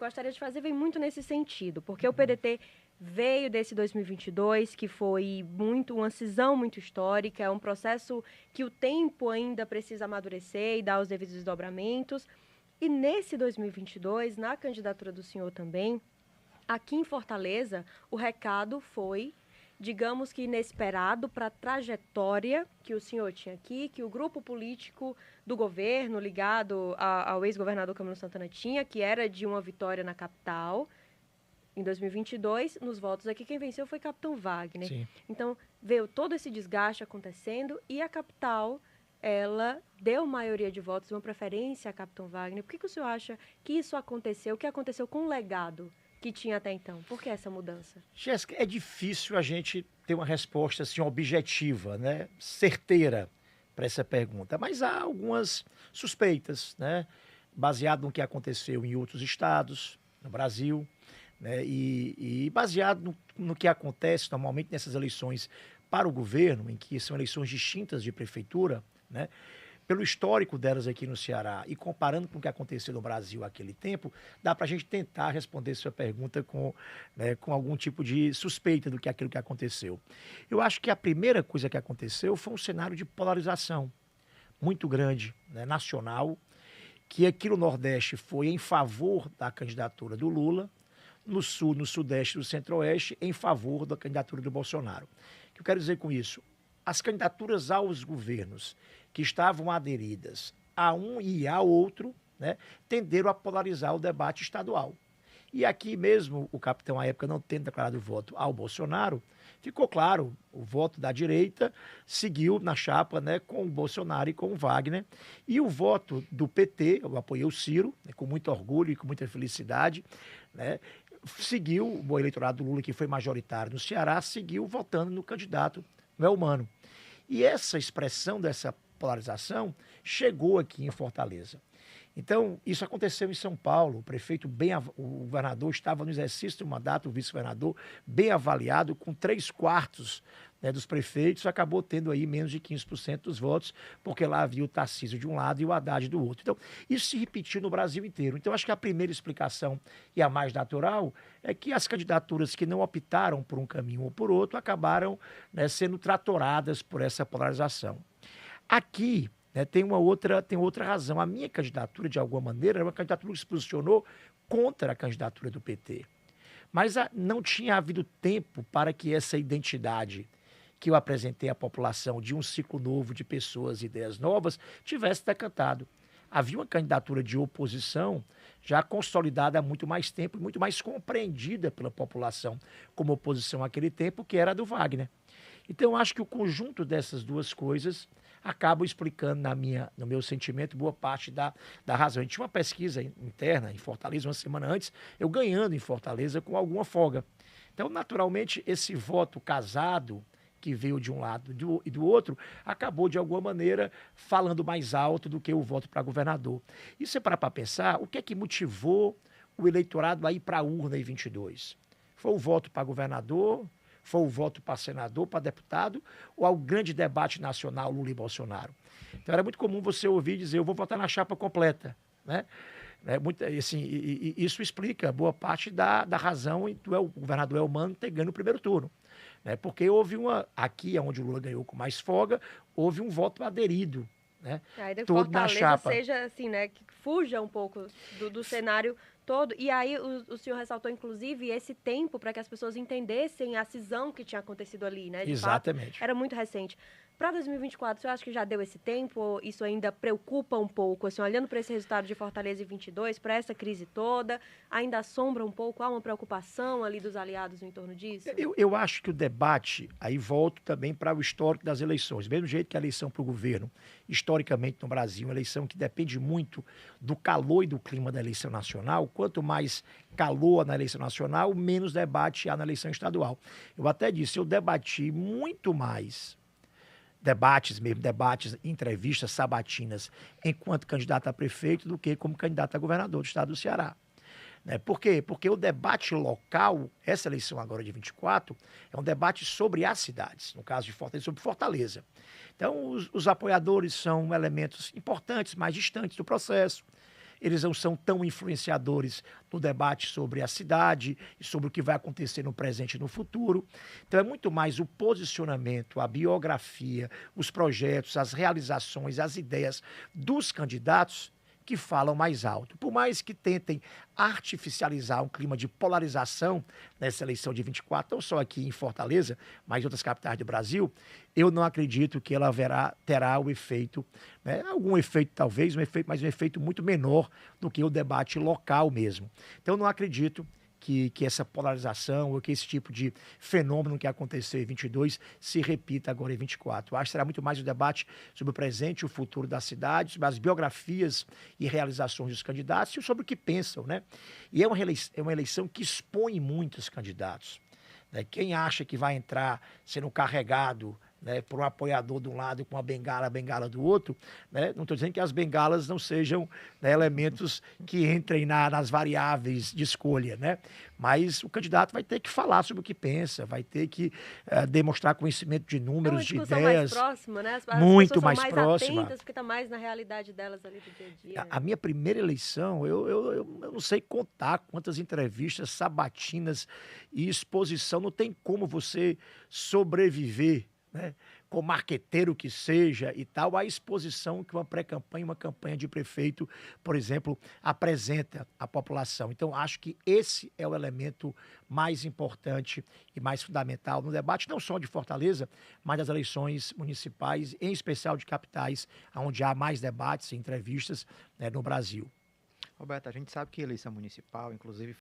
Gostaria de fazer vem muito nesse sentido, porque o PDT veio desse 2022, que foi muito uma cisão muito histórica, é um processo que o tempo ainda precisa amadurecer e dar os devidos desdobramentos. E nesse 2022, na candidatura do senhor também, aqui em Fortaleza, o recado foi, digamos que inesperado para a trajetória que o senhor tinha aqui, que o grupo político do governo ligado ao ex-governador Camilo Santana tinha, que era de uma vitória na capital. Em 2022, nos votos aqui, quem venceu foi Capitão Wagner. Sim. Então, veio todo esse desgaste acontecendo e a capital, ela deu maioria de votos, uma preferência a Capitão Wagner. Por que o senhor acha que isso aconteceu? O que aconteceu com o legado que tinha até então? Por que essa mudança? Jéssica, é difícil a gente ter uma resposta assim, objetiva, né? Certeira para essa pergunta, mas há algumas suspeitas, né? Baseado no que aconteceu em outros estados, no Brasil, né? E baseado no que acontece normalmente nessas eleições para o governo, em que são eleições distintas de prefeitura, né? Pelo histórico delas aqui no Ceará e comparando com o que aconteceu no Brasil naquele tempo, dá para a gente tentar responder sua pergunta com, né, com algum tipo de suspeita do que aquilo que aconteceu. Eu acho que a primeira coisa que aconteceu foi um cenário de polarização muito grande, né, nacional, que aqui no Nordeste foi em favor da candidatura do Lula, no Sul, no Sudeste e no Centro-Oeste, em favor da candidatura do Bolsonaro. O que eu quero dizer com isso? As candidaturas aos governos que estavam aderidas a um e a outro, né, tenderam a polarizar o debate estadual. E aqui mesmo, o capitão, à época, não tendo declarado voto ao Bolsonaro, ficou claro, o voto da direita seguiu na chapa, né, com o Bolsonaro e com o Wagner. E o voto do PT, eu apoiei o Ciro, né, com muito orgulho e com muita felicidade, né, seguiu o eleitorado do Lula, que foi majoritário no Ceará, seguiu votando no candidato, no Elmano. E essa expressão dessa polarização chegou aqui em Fortaleza. Então, isso aconteceu em São Paulo. O prefeito, o governador estava no exercício do mandato, o vice-governador, bem avaliado, com 3/4, né, dos prefeitos, acabou tendo aí menos de 15% dos votos, porque lá havia o Tarcísio de um lado e o Haddad do outro. Então, isso se repetiu no Brasil inteiro. Então, acho que a primeira explicação, e a mais natural, é que as candidaturas que não optaram por um caminho ou por outro acabaram, né, sendo tratoradas por essa polarização. Aqui, né, tem outra razão. A minha candidatura, de alguma maneira, era uma candidatura que se posicionou contra a candidatura do PT. Mas não tinha havido tempo para que essa identidade que eu apresentei à população de um ciclo novo de pessoas e ideias novas tivesse decantado. Havia uma candidatura de oposição já consolidada há muito mais tempo e muito mais compreendida pela população como oposição àquele tempo, que era a do Wagner. Então, eu acho que o conjunto dessas duas coisas acaba explicando, no meu sentimento, boa parte da razão. A gente tinha uma pesquisa interna em Fortaleza, uma semana antes, eu ganhando em Fortaleza com alguma folga. Então, naturalmente, esse voto casado, que veio de um lado e do outro, acabou, de alguma maneira, falando mais alto do que o voto para governador. E se você parar para pensar, o que é que motivou o eleitorado a ir para a urna em 22? Foi o voto para governador? Foi o voto para senador, para deputado, ou ao grande debate nacional Lula e Bolsonaro? Então era muito comum você ouvir dizer, eu vou votar na chapa completa, né? Assim, isso explica boa parte da razão do governador Elmano ter ganho no primeiro turno. Né? Porque houve aqui onde o Lula ganhou com mais folga, houve um voto aderido, né? Ainda que Todo na Fortaleza chapa. seja assim, né, que fuja um pouco do cenário todo. E aí o senhor ressaltou, inclusive, esse tempo para que as pessoas entendessem a cisão que tinha acontecido ali, né? De Exatamente. fato, era muito recente. Para 2024, o senhor acha que já deu esse tempo? Ou isso ainda preocupa um pouco? Assim, olhando para esse resultado de Fortaleza em 22, para essa crise toda, ainda assombra um pouco? Há uma preocupação ali dos aliados em torno disso? Eu acho que o debate, aí volto também para o histórico das eleições. Do mesmo jeito que a eleição para o governo, historicamente no Brasil, uma eleição que depende muito do calor e do clima da eleição nacional. Quanto mais calor na eleição nacional, menos debate há na eleição estadual. Eu até disse, eu debati muito mais debates, entrevistas sabatinas, enquanto candidato a prefeito, do que como candidato a governador do estado do Ceará. Né? Por quê? Porque o debate local, essa eleição agora de 24, é um debate sobre as cidades, no caso de Fortaleza, sobre Fortaleza. Então, os apoiadores são elementos importantes, mais distantes do processo. eles não são tão influenciadores no debate sobre a cidade e sobre o que vai acontecer no presente e no futuro. Então é muito mais o posicionamento, a biografia, os projetos, as realizações, as ideias dos candidatos que falam mais alto. Por mais que tentem artificializar um clima de polarização nessa eleição de 24, não só aqui em Fortaleza, mas em outras capitais do Brasil, eu não acredito que ela terá o efeito, né, algum efeito talvez, mas um efeito muito menor do que o debate local mesmo. Então eu não acredito que essa polarização ou que esse tipo de fenômeno que aconteceu em 22 se repita agora em 24. Eu acho que será muito mais um debate sobre o presente e o futuro da cidade, sobre as biografias e realizações dos candidatos e sobre o que pensam, né? E é uma eleição que expõe muitos candidatos, né? Quem acha que vai entrar sendo carregado, né, por um apoiador de um lado e com a bengala do outro, né, não estou dizendo que as bengalas não sejam, né, elementos que entrem nas variáveis de escolha, né, mas o candidato vai ter que falar sobre o que pensa, vai ter que demonstrar conhecimento de números, de ideias. Mais próxima, né? As muito pessoas mais são mais próxima. atentas, porque está mais na realidade delas ali do dia a dia. A minha primeira eleição, eu não sei contar quantas entrevistas, sabatinas e exposição, não tem como você sobreviver, né, com marqueteiro que seja e tal, a exposição que uma pré-campanha, uma campanha de prefeito, por exemplo, apresenta à população. Então, acho que esse é o elemento mais importante e mais fundamental no debate, não só de Fortaleza, mas das eleições municipais, em especial de capitais, onde há mais debates e entrevistas, né, no Brasil. Roberto, a gente sabe que eleição municipal, inclusive